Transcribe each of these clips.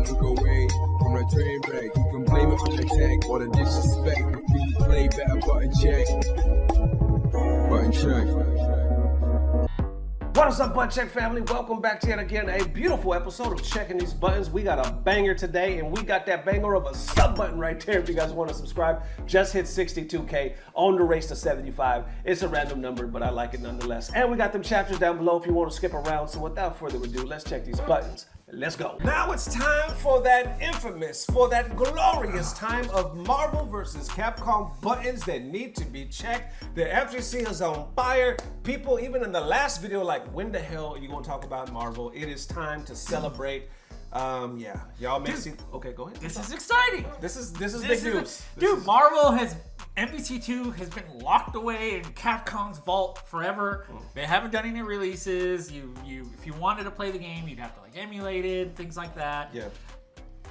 took away from the train wreck. You can blame it on the tech or the disrespect. If you play better, button check. Button check. What is up, Button Check family? Welcome back to yet again a beautiful episode of Checking These Buttons. We got a banger today, and we got that banger of a sub button right there. If you guys want to subscribe, just hit 62K on the race to 75. It's a random number, but I like it nonetheless. And we got them chapters down below if you want to skip around. So without further ado, let's check these buttons. Let's go. Now it's time for that infamous, for that glorious time of Marvel vs. Capcom buttons that need to be checked. The FGC is on fire. People, even in the last video, like, when the hell are you going to talk about Marvel? It is time to celebrate. Yeah, y'all may see. Okay, go ahead. This is exciting. This is big news. Marvel has MVC2 has been locked away in Capcom's vault forever. They haven't done any releases. If you wanted to play the game, you'd have to like emulate it, things like that. Yeah.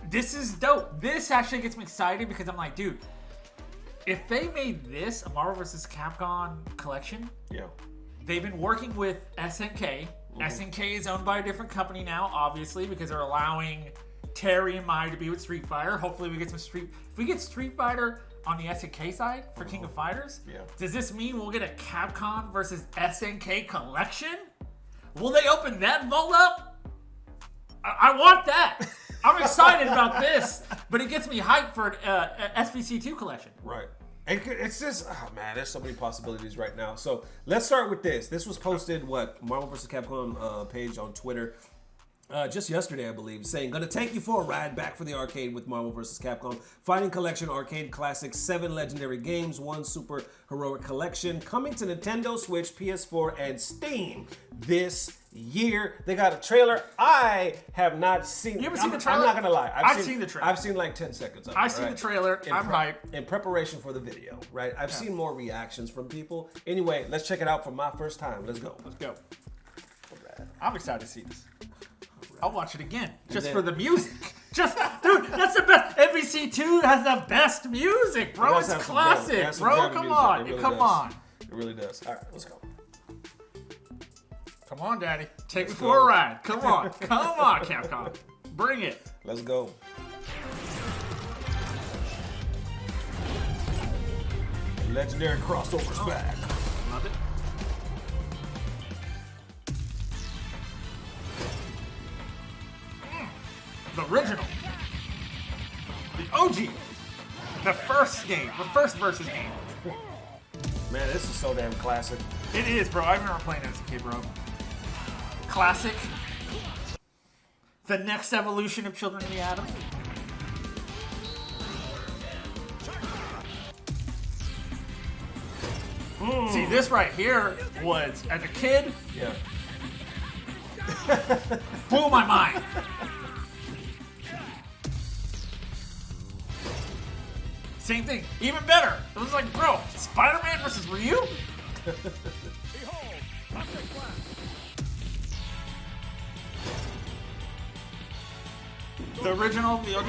This is dope. This actually gets me excited because I'm like, dude, if they made this a Marvel vs. Capcom collection, yeah, they've been working with SNK. SNK is owned by a different company now, obviously, because they're allowing Terry and Mai to be with Street Fighter. Hopefully we get some if we get Street Fighter on the SNK side for King of Fighters, does this mean we'll get a Capcom versus SNK collection? Will they open that vault up? I want that. I'm excited about this, but it gets me hyped for an SVC2 collection. Right. It's just, oh man, there's so many possibilities right now. So let's start with this. This was posted, Marvel vs. Capcom page on Twitter just yesterday, I believe, saying, gonna take you for a ride back for the arcade with Marvel vs. Capcom. Fighting Collection Arcade Classics, 7 legendary games, 1 super heroic collection, coming to Nintendo Switch, PS4, and Steam this year. They got a trailer. I have not seen. You haven't seen the trailer? I'm not gonna lie. I've seen the trailer. I've seen like 10 seconds of it. I've seen the trailer. I'm hyped. In preparation for the video, right? I've seen more reactions from people. Anyway, let's check it out for my first time. Let's go. Let's go. I'm excited to see this. I'll watch it again just for the music. Dude, that's the best. MVC2 has the best music, bro. It's classic, bro. Come on. Come on. It really does. All right, let's go. Come on, Daddy. Take me for a ride. Come on. Come on, Capcom. Bring it. Let's go. Legendary crossover's back. Love it. The original. The OG. The first game. The first versus game. Man, this is so damn classic. It is, bro. I remember playing it as a kid, bro. Classic. The next evolution of Children of the Atom. See, this right here was, as a kid, blew my mind. Same thing, even better. It was like, bro, Spider-Man versus Ryu? The original, the OG.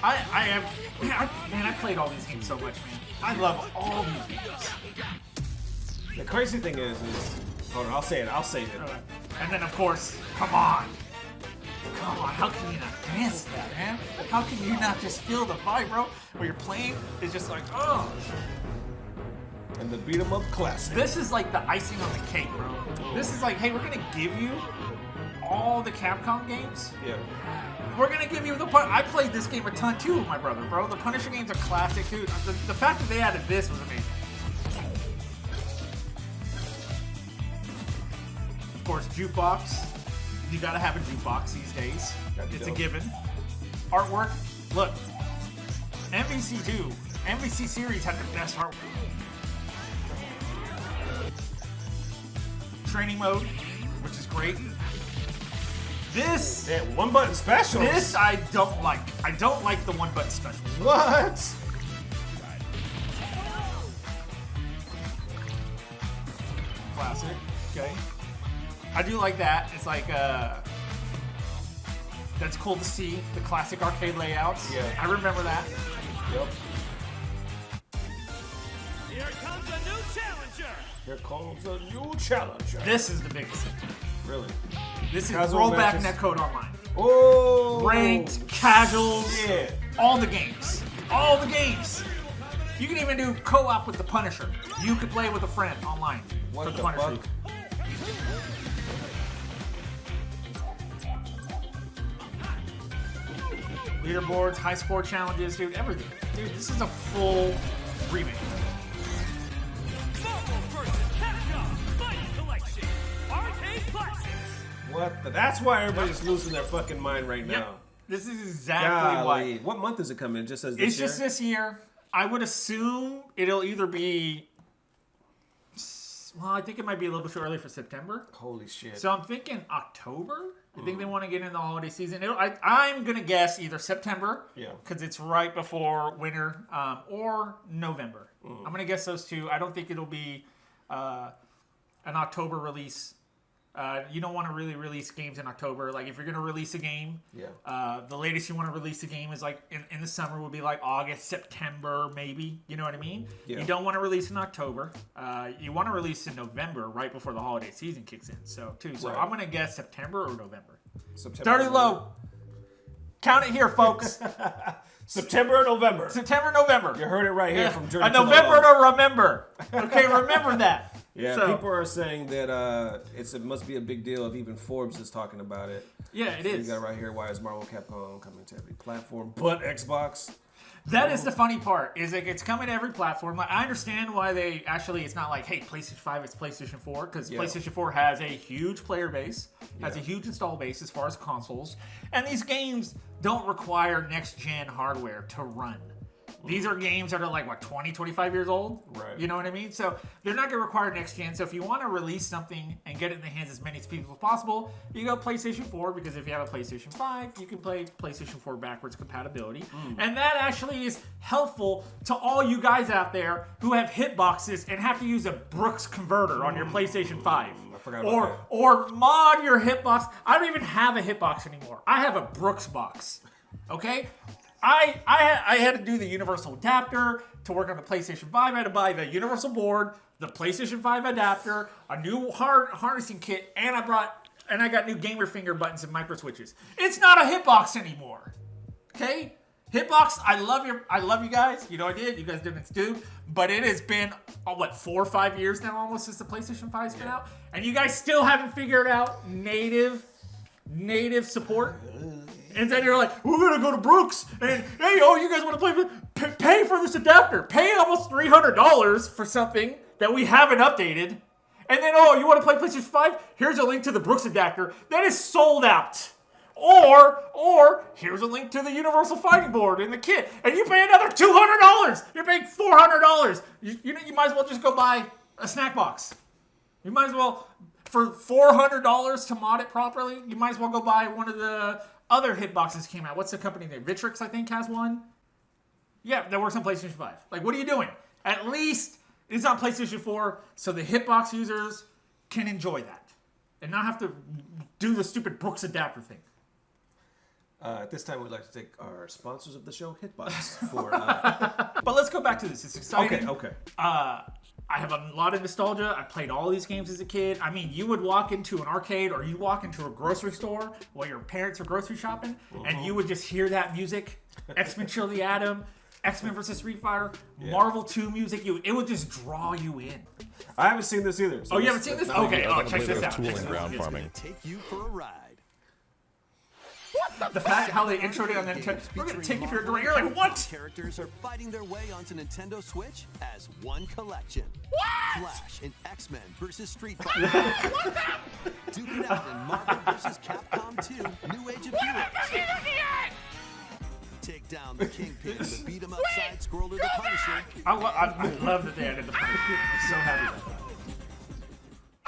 I played all these games so much, man. I love all these games. The crazy thing is, hold on, I'll say it. And then, of course, come on, how can you not dance to that, man? How can you not just feel the vibe, bro? Where you're playing, it's just like, oh. And the beat 'em up classic. This is like the icing on the cake, bro. This is like, hey, we're gonna give you all the Capcom games. Yeah. We're gonna give you the I played this game a ton too with my brother, bro. The Punisher games are classic, dude. The fact that they added this was amazing. Of course, jukebox. You gotta have a jukebox these days. It's a given. Artwork. Look, MVC2, MVC series had the best artwork. Training mode, which is great. This one button specials. This I don't like. I don't like the one button specials. What? Classic. Okay. I do like that. It's like that's cool to see the classic arcade layouts. Yeah. I remember that. Yep. Here comes a new challenger. Here comes a new challenger. This is the biggest thing. Really? This is Casual rollback matches. netcode online. Oh, ranked, casuals, yeah. all the games. All the games. You can even do co-op with the Punisher. You could play with a friend online What for the the Punisher. fuck? Leaderboards, high score challenges, dude, everything. Dude, this is a full remake. Marvel vs. Capcom Fighting Collection. Arcade Classics. What the? That's why everybody's losing their fucking mind right now. Yep. This is exactly Golly. why. What month is it coming? It just says this It's year? just this year. I would assume it'll either be... Well, I think it might be a little bit too early for September. Holy shit. So I'm thinking October. I think they want to get in the holiday season. I'm going to guess either September, Yeah. because it's right before winter, or November. I'm going to guess those two. I don't think it'll be an October release. You don't want to really release games in October. Like, if you're going to release a game, Yeah. the latest you want to release a game is like in the summer would be like August, September, maybe. You know what I mean? Yeah. You don't want to release in October. You want to release in November, right before the holiday season kicks in. So Right. I'm going to guess September or November. September. Starting low. Count it here, folks. September or November? September, November. You heard it right here from Journey A to the November Law. to remember. Okay, remember that. Yeah, So- people are saying that it must be a big deal if even Forbes is talking about it. Yeah, it You is. got right here, why is Marvel Capcom coming to every platform but Xbox? That is the funny part, is like it's coming to every platform. Like, I understand why they actually, it's not like, hey, PlayStation 5, it's PlayStation 4, because Yeah. PlayStation 4 has a huge player base, has a Yeah. huge install base as far as consoles, and these games don't require next-gen hardware to run. These are games that are like, what, 20, 25 years old? Right. You know what I mean? So they're not going to require next gen. So if you want to release something and get it in the hands of as many people as possible, you go PlayStation 4, because if you have a PlayStation 5, you can play PlayStation 4 backwards compatibility. And that actually is helpful to all you guys out there who have hitboxes and have to use a Brooks converter on your PlayStation 5. I forgot about that. Or mod your hitbox. I don't even have a hitbox anymore. I have a Brooks box. Okay? I had to do the universal adapter to work on the PlayStation 5. I had to buy the universal board, the PlayStation 5 adapter, a new harnessing kit, and I got new gamer finger buttons and micro switches. It's not a hitbox anymore. Okay? Hitbox, I love you guys. You know I did. You guys didn't do. But it has been 4 or 5 years now almost since the PlayStation 5's been out, and you guys still haven't figured out native support. And then you're like, we're gonna go to Brooks, and hey, you guys want to pay for this adapter? Pay almost $300 for something that we haven't updated, and then you want to play PlayStation 5? Here's a link to the Brooks adapter that is sold out. Or here's a link to the Universal Fighting Board in the kit, and you pay another $200. You're paying $400. You might as well just go buy a snack box. You might as well, for $400 to mod it properly, you might as well go buy one of the other hitboxes came out. What's the company name? Vitrix, I think, has one. Yeah, that works on PlayStation 5. Like, what are you doing? At least it's on PlayStation 4, so the hitbox users can enjoy that and not have to do the stupid Brooks adapter thing. At this time, we'd like to take our sponsors of the show, Hitbox, for... But let's go back to this. It's exciting. Okay. I have a lot of nostalgia. I played all these games as a kid. I mean, you would walk into an arcade or you walk into a grocery store while your parents are grocery shopping, and you would just hear that music. X-Men Chill the Atom, X-Men vs. Street Fighter, Marvel 2 music. It would just draw you in. I haven't seen this either. So You haven't seen this? Okay, check this out. Tooling ground farming. Take you for a ride. The fact how they introed it on Nintendo. We're going to take you for a ride. You're like, what? Characters are fighting their way onto Nintendo Switch as one collection. What? Flash in X-Men vs. Street Fighter. Duke it out in Marvel vs. Capcom 2, New Age of Heroes. Take down the Kingpin, the beat-em-up side-scroller, the Punisher. I love that they added the Punisher. I'm so happy about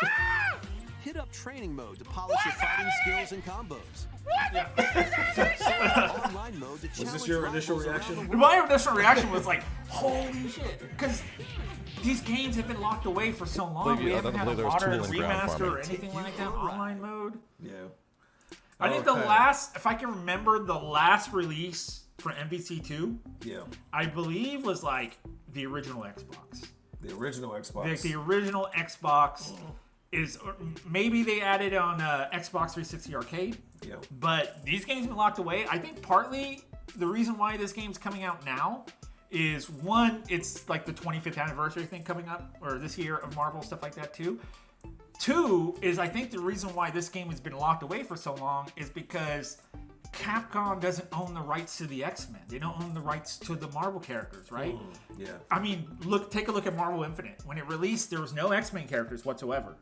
that. Hit up training mode to polish your fighting skills and combos. Yeah. Online mode to challenge this your initial rivals around reaction? the world. My initial reaction was like, holy shit. Because these games have been locked away for so long. Believe We you, I haven't had a believe there was modern tooling ground remaster or farming. anything like that. Online mode. Yeah. I think the last, if I can remember, the last release for MVC2, Yeah. I believe was like the original Xbox. The original Xbox. Like the original Xbox is maybe they added on Xbox 360 Arcade. Yeah. But these games have been locked away. I think partly the reason why this game's coming out now is, one, it's like the 25th anniversary thing coming up, or this year of Marvel, stuff like that too. Two is, I think the reason why this game has been locked away for so long is because Capcom doesn't own the rights to the X-Men. They don't own the rights to the Marvel characters, right? Yeah. I mean, take a look at Marvel Infinite. When it released, there was no X-Men characters whatsoever.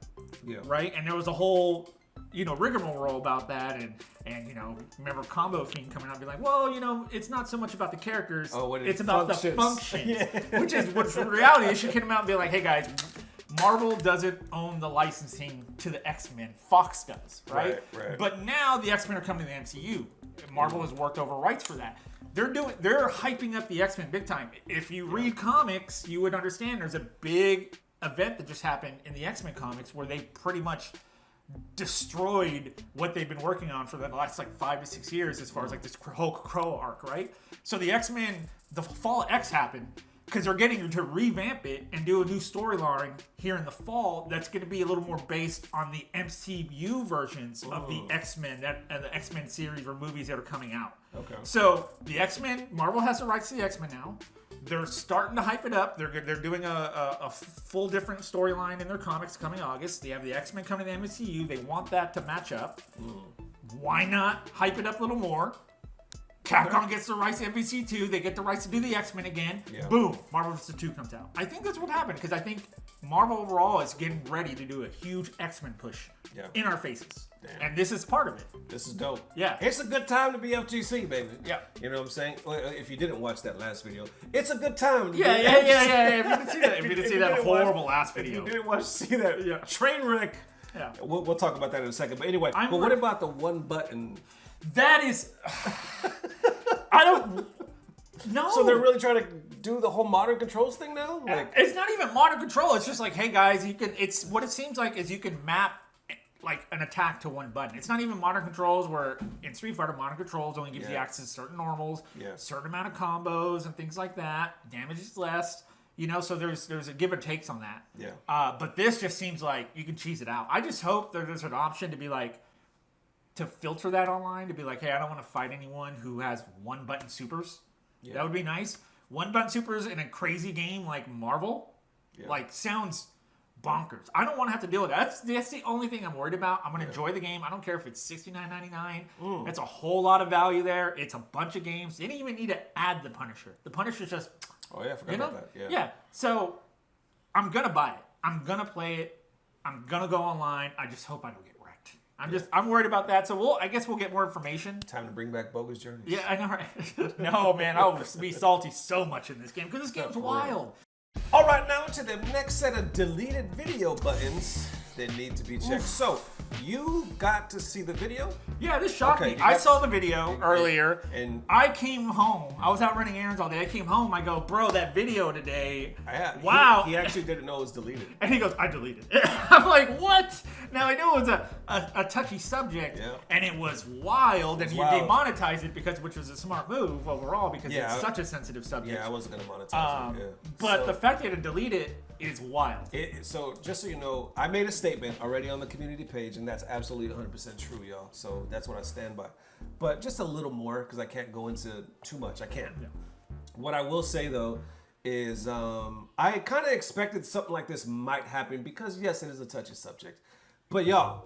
Yeah. Right? And there was a whole, rigmarole about that, and remember Combo Fiend coming out and be like, well, it's not so much about the characters, it's about the functions. which in reality, they should come out and be like, hey guys, Marvel doesn't own the licensing to the X-Men. Fox does, right? Right. But now the X-Men are coming to the MCU. Marvel has worked over rights for that. They're hyping up the X-Men big time. If you read comics, you would understand there's a big event that just happened in the X-Men comics where they pretty much destroyed what they've been working on for the last 5 to 6 years as far as this Hulk Crow arc, right? So the X-Men, the Fall of X happened because they're getting to revamp it and do a new storyline here in the fall that's going to be a little more based on the MCU versions of the X-Men and the X-Men series or movies that are coming out. Okay. So the X-Men, Marvel has the rights to the X-Men now. They're starting to hype it up. They're doing a full different storyline in their comics coming August. They have the X-Men coming to the MCU. They want that to match up. Why not hype it up a little more? Capcom gets the rights to MVC 2. They get the rights to do the X-Men again. Yeah. Boom. Marvel vs. 2 comes out. I think that's what happened because I think Marvel overall is getting ready to do a huge X-Men push in our faces. Damn. And this is part of it. This is dope. Yeah. It's a good time to be FGC, baby. Yeah. You know what I'm saying? Well, if you didn't watch that last video, it's a good time to be Yeah. If you didn't see that, If you didn't horrible watch- last If video. you didn't see that train wreck, Yeah. we'll talk about that in a second. But anyway, what about the one button? That is... I don't... No. So they're really trying to do the whole modern controls thing now? It's not even modern control. It's just hey guys, you can... It's what it seems like is you can map an attack to one button. It's not even modern controls where in Street Fighter, modern controls only gives you access to certain normals, certain amount of combos and things like that. Damage is less. So there's a give and takes on that. Yeah. But this just seems like you can cheese it out. I just hope there's an option to be to filter that online, to be hey, I don't want to fight anyone who has one button supers. Yeah. That would be nice. One button supers in a crazy game like Marvel, sounds bonkers. I don't want to have to deal with that. That's the only thing I'm worried about. I'm going to enjoy the game. I don't care if it's $69.99. That's a whole lot of value there. It's a bunch of games. They didn't even need to add the Punisher. The Punisher's just... Oh, yeah, I forgot about that. Yeah. So, I'm going to buy it. I'm going to play it. I'm going to go online. I just hope I don't get wrecked. I'm worried about that. So, I guess we'll get more information. Time to bring back Bogus Journeys. Yeah, I know, right? No, man. I'll be salty so much in this game because this game's wild. All right, now to the next set of deleted video buttons that need to be checked. So, you got to see the video? Yeah, this shocked me. I saw the video earlier, and I came home. I was out running errands all day. I came home. I go, bro, that video today. Wow. He actually didn't know it was deleted. And he goes, I deleted it. I'm like, what? Now, I knew it was a touchy subject, and it was wild, and you demonetized it, which was a smart move overall, because it's such a sensitive subject. Yeah, I wasn't going to monetize it. But the fact that you had to delete it is wild. So, just so you know, I made a statement already on the community page, and that's absolutely 100% true, y'all. So, that's what I stand by. But just a little more, because I can't go into too much. I can't. Yeah. What I will say, though, is I kind of expected something like this might happen, because, yes, it is a touchy subject. But, y'all,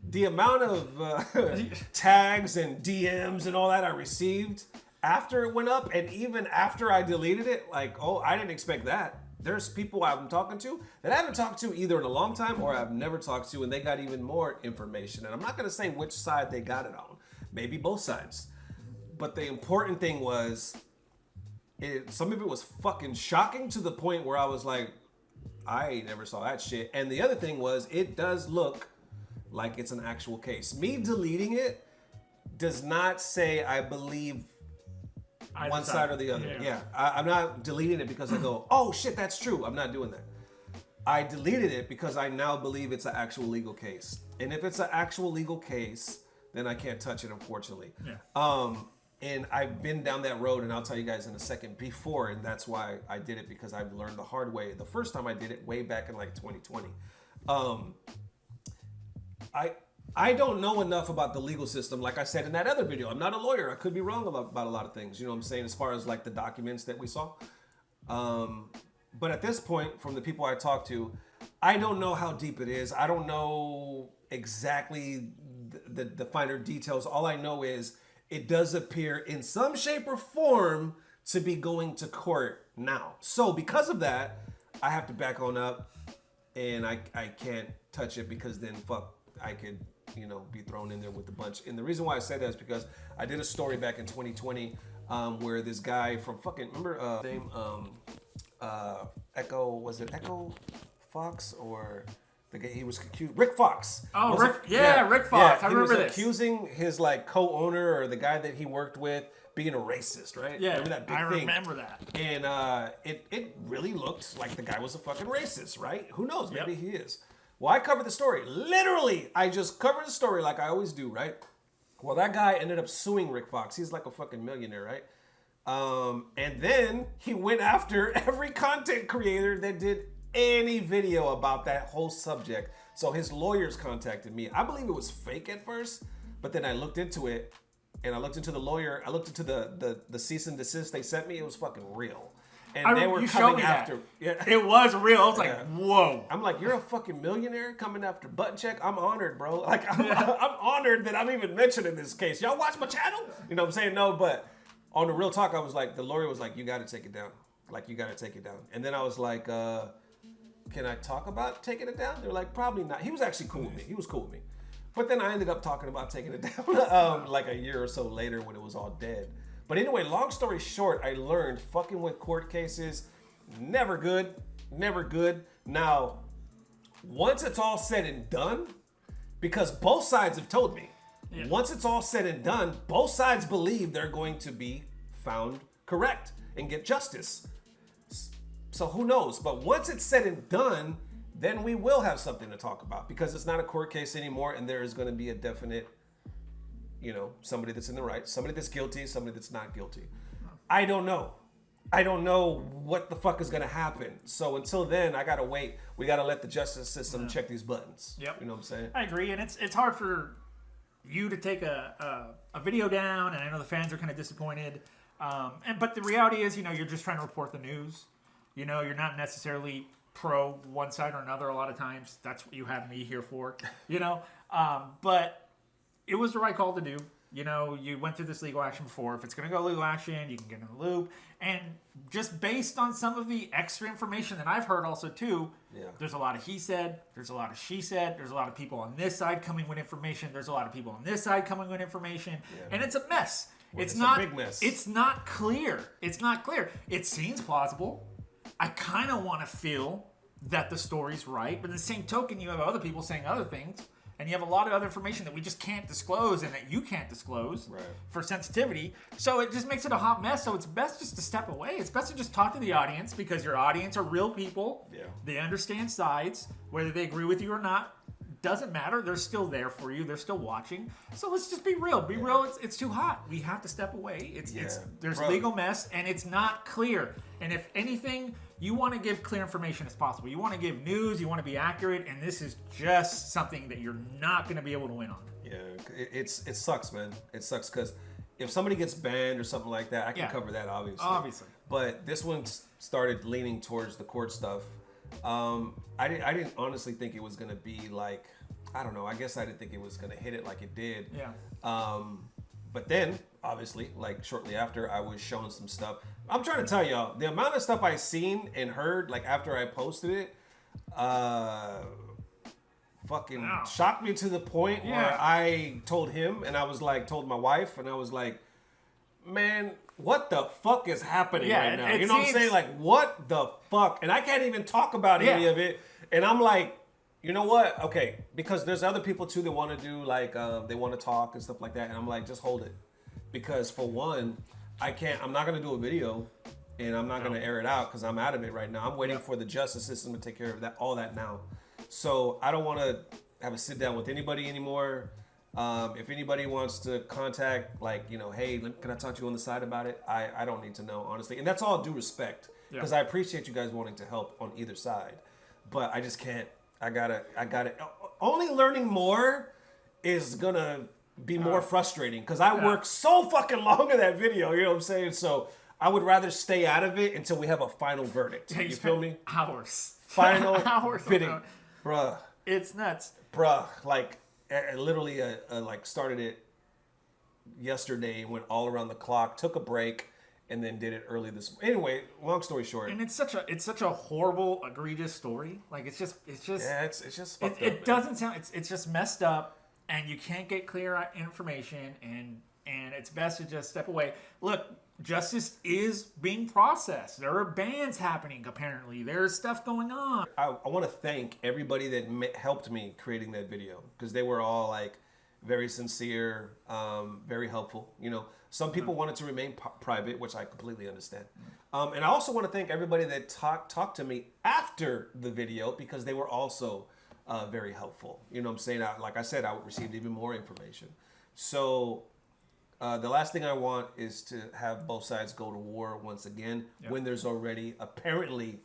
the amount of tags and DMs and all that I received after it went up, and even after I deleted it, I didn't expect that. There's people I'm talking to that I haven't talked to either in a long time or I've never talked to, and they got even more information. And I'm not going to say which side they got it on. Maybe both sides. But the important thing was, some of it was fucking shocking to the point where I was like, I never saw that shit. And the other thing was, it does look like it's an actual case. Me deleting it does not say I believe one side or the other. Yeah. I'm not deleting it because I go, oh shit, that's true. I'm not doing that. I deleted it because I now believe it's an actual legal case. And if it's an actual legal case, then I can't touch it, unfortunately. Yeah. And I've been down that road, and I'll tell you guys in a second before, and that's why I did it, because I've learned the hard way. The first time I did it, way back in 2020. I don't know enough about the legal system. Like I said in that other video, I'm not a lawyer. I could be wrong about a lot of things. You know what I'm saying? As far as like the documents that we saw. But at this point, from the people I talked to, I don't know how deep it is. I don't know exactly the finer details. All I know is it does appear in some shape or form to be going to court now. So because of that, I have to back on up, and I can't touch it because then I could, you know, be thrown in there with a bunch. And the reason why I said that is because I did a story back in 2020 where this guy from remember name Echo Fox or the guy, he was accused, Rick Fox. Oh, Rick Fox. I remember this. Accusing his like co-owner or the guy that he worked with being a racist, right? Yeah, remember that big I thing? remember that. And it really looked like the guy was a fucking racist, right? Who knows? Maybe he is. Well, I covered the story. Literally, I just covered the story like I always do, right? Well, that guy ended up suing Rick Fox. He's like a fucking millionaire, right? And then he went after every content creator that did any video about that whole subject. So his lawyers contacted me. I believe it was fake at first, but then I looked into it, and I looked into the lawyer. I looked into the cease and desist they sent me. It was fucking real. And they were coming after. Yeah. It was real. I was like, whoa. I'm like, you're a fucking millionaire coming after Button Check? I'm honored, bro. Like, I'm honored that I'm even mentioned in this case. Y'all watch my channel? You know what I'm saying? No, but on the real talk, I was like, the lawyer was like, you got to take it down. Like, you got to take it down. And then I was like, can I talk about taking it down? They're like, probably not. He was actually cool with me. He was cool with me. But then I ended up talking about taking it down like a year or so later when it was all dead. But anyway, long story short, I learned fucking with court cases, never good, never good. Now, once it's all said and done, because both sides have told me, once it's all said and done, both sides believe they're going to be found correct and get justice. So who knows? But once it's said and done, then we will have something to talk about because it's not a court case anymore and there is going to be a definite, you know, somebody that's in the right, somebody that's guilty, somebody that's not guilty. I don't know. I don't know what the fuck is going to happen. So until then, I got to wait. We got to let the justice system check these buttons. Yep. You know what I'm saying? I agree. And it's hard for you to take a video down, and I know the fans are kind of disappointed. But the reality is, you know, you're just trying to report the news. You know, you're not necessarily pro one side or another a lot of times. That's what you have me here for, you know. But it was the right call to do. You know, you went through this legal action before. If it's going to go legal action, you can get in the loop. And just based on some of the extra information that I've heard also too, there's a lot of he said, there's a lot of she said, there's a lot of people on this side coming with information, there's a lot of people on this side coming with information, and it's a mess. Well, it's not a big mess. It's not clear. It's not clear. It seems plausible. I kind of want to feel that the story's right, but in the same token, you have other people saying other things. And you have a lot of other information that we just can't disclose and that you can't disclose for sensitivity. So it just makes it a hot mess. So it's best just to step away. It's best to just talk to the audience because your audience are real people. Yeah. They understand sides. Whether they agree with you or not, doesn't matter. They're still there for you. They're still watching. So let's just be real. Be real. It's too hot. We have to step away. There's legal mess and it's not clear. And if anything, you want to give clear information as possible. You want to give news. You want to be accurate. And this is just something that you're not going to be able to win on. Yeah, it sucks, man. It sucks because if somebody gets banned or something like that, I can cover that, obviously. But this one started leaning towards the court stuff. I didn't honestly think it was going to be like, I don't know. I guess I didn't think it was going to hit it like it did. Yeah. But then, obviously, like shortly after, I was showing some stuff. I'm trying to tell y'all, the amount of stuff I seen and heard, like after I posted it, fucking shocked me to the point where I told him, and I was like, told my wife, and I was like, man, what the fuck is happening right now? You know what I'm saying? Like, what the fuck? And I can't even talk about any of it. And I'm like, you know what? Okay, because there's other people too that want to do like, they want to talk and stuff like that. And I'm like, just hold it. Because for one, I'm not going to do a video and I'm not going to air it out because I'm out of it right now. I'm waiting for the justice system to take care of all that now. So I don't want to have a sit down with anybody anymore. If anybody wants to contact, like, you know, hey, can I talk to you on the side about it? I don't need to know, honestly. And that's all due respect because I appreciate you guys wanting to help on either side. But I just can't I gotta. Only learning more is gonna be more frustrating because I worked so fucking long in that video. You know what I'm saying? So I would rather stay out of it until we have a final verdict. You feel me? Hours. Final Hours. verdict, bruh. It's nuts. Bruh, like I literally like started it yesterday, went all around the clock, took a break, and then did it early this. Anyway, long story short, And it's such a horrible, egregious story. Like it's just yeah, it's just fucked up, it man. doesn't sound it's just messed up, and you can't get clear information, and it's best to just step away. Look, justice is being processed. There are bans happening. Apparently, there's stuff going on. I want to thank everybody that helped me creating that video because they were all like very sincere, very helpful. You know, some people wanted to remain private, which I completely understand. And I also want to thank everybody that talked to me after the video because they were also very helpful. You know what I'm saying? Like I said, I received even more information. So the last thing I want is to have both sides go to war once again when there's already apparently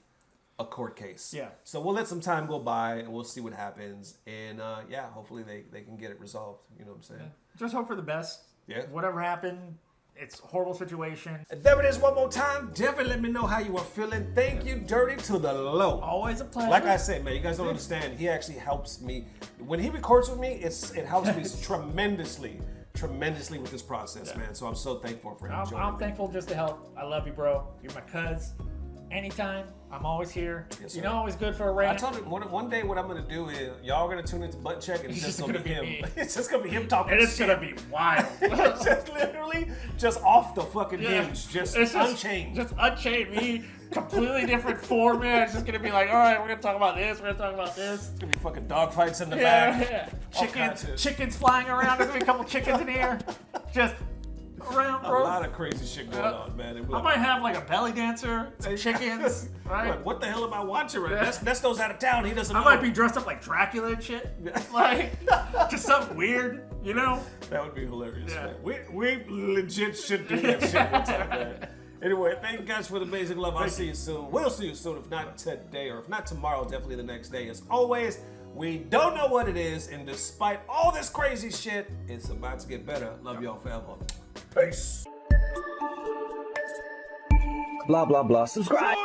a court case. Yeah. So we'll let some time go by and we'll see what happens. And hopefully they can get it resolved. You know what I'm saying? Yeah. Just hope for the best. Yeah. Whatever happened, it's a horrible situation. And there it is one more time. Definitely let me know how you are feeling. Thank you, Dirty to the low. Always a pleasure. Like I said, man, you guys don't understand. He actually helps me. When he records with me, it helps me tremendously with this process, man. So I'm so thankful for him. I'm thankful just to help. I love you, bro. You're my cuz. Anytime, I'm always here. Yes, you sir. know, always good for a I rant. told him one day what I'm gonna do is y'all are gonna tune into Butt Check and it's just gonna be him. me. It's just gonna be him talking. And it's shit. gonna be wild. It's just literally just off the fucking hinge, just It's unchained. Just unchained. Me, completely different format. It's just gonna be like, all right, we're gonna talk about this. We're gonna talk about this. It's gonna be fucking dog fights in the Yeah, back. yeah. All kinds of- Chickens flying around. There's gonna be a couple chickens in here. Just around, A bro. lot of crazy shit going on, man. I might have like a belly dancer, some chickens, right? Like, what the hell am I watching right now? That's those out of town. He doesn't know. I might be dressed up like Dracula and shit. Like, just something weird, you know? That would be hilarious, Yeah. man. We legit should do that shit one time, man. Anyway, thank you guys for the amazing love. I'll see you soon. We'll see you soon, if not today or if not tomorrow, definitely the next day. As always, we don't know what it is, and despite all this crazy shit, it's about to get better. Love y'all forever. Peace. Blah, blah, blah. Subscribe.